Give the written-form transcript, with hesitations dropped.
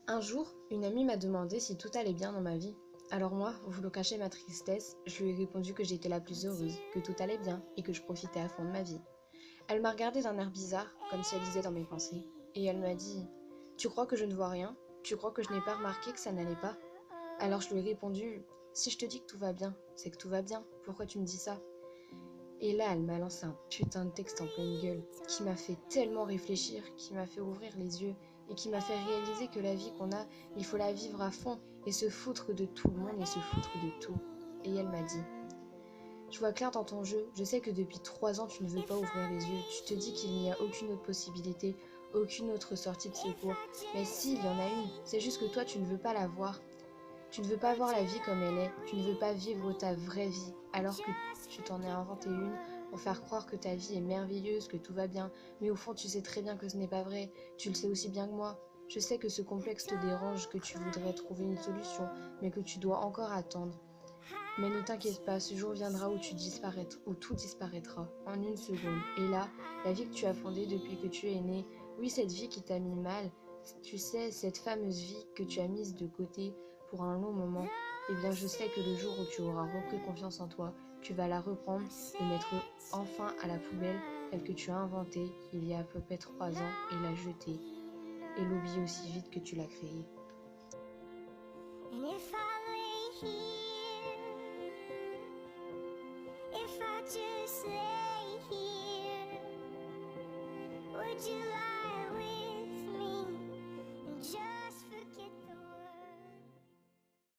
Un jour, une amie m'a demandé si tout allait bien dans ma vie. Alors moi, voulant cacher ma tristesse, je lui ai répondu que j'étais la plus heureuse, que tout allait bien et que je profitais à fond de ma vie. Elle m'a regardé d'un air bizarre, comme si elle lisait dans mes pensées, et elle m'a dit: Tu crois que je ne vois rien? Tu crois que je n'ai pas remarqué que ça n'allait pas? Alors je lui ai répondu: Si je te dis que tout va bien, c'est que tout va bien, pourquoi tu me dis ça? Et là, elle m'a lancé un putain de texte en pleine gueule, qui m'a fait tellement réfléchir, qui m'a fait ouvrir les yeux, et qui m'a fait réaliser que la vie qu'on a, il faut la vivre à fond, et se foutre de tout le monde, et se foutre de tout. Et elle m'a dit: Je vois clair dans ton jeu, je sais que depuis 3 ans tu ne veux pas ouvrir les yeux, tu te dis qu'il n'y a aucune autre possibilité, aucune autre sortie de secours, mais si, il y en a une, c'est juste que toi tu ne veux pas la voir. Tu ne veux pas voir la vie comme elle est, tu ne veux pas vivre ta vraie vie, alors que tu t'en es inventé une pour faire croire que ta vie est merveilleuse, que tout va bien, mais au fond tu sais très bien que ce n'est pas vrai, tu le sais aussi bien que moi. Je sais que ce complexe te dérange, que tu voudrais trouver une solution, mais que tu dois encore attendre. Mais ne t'inquiète pas, ce jour viendra où où tout disparaîtra, en une seconde. Et là, la vie que tu as fondée depuis que tu es né, oui, cette vie qui t'a mis mal, tu sais, cette fameuse vie que tu as mise de côté pour un long moment, eh bien je sais que le jour où tu auras repris confiance en toi, tu vas la reprendre et mettre enfin à la poubelle celle que tu as inventée il y a à peu près 3 ans et la jeter et l'oublier aussi vite que tu l'as créée. And if I lay here, if I just lay here, would you lie?